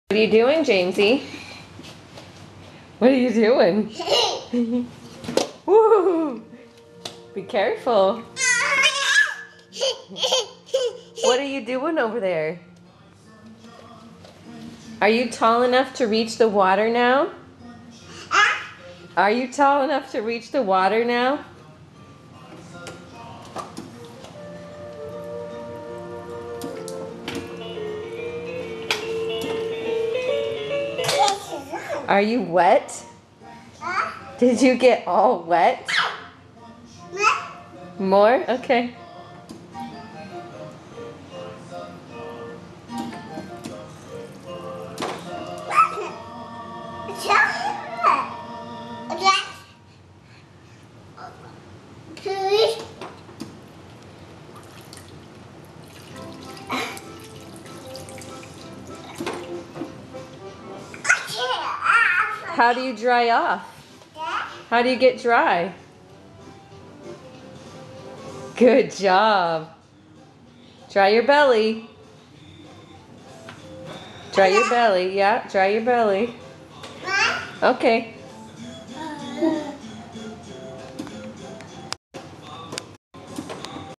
What are you doing, Jamesy? What are you doing? Woo! Be careful. What are you doing over there? Are you tall enough to reach the water now? Are you tall enough to reach the water now? Are you wet? Did you get all wet? More? Okay. How do you dry off? How do you get dry? Good job. Dry your belly. Dry your belly. Yeah, dry your belly. Okay.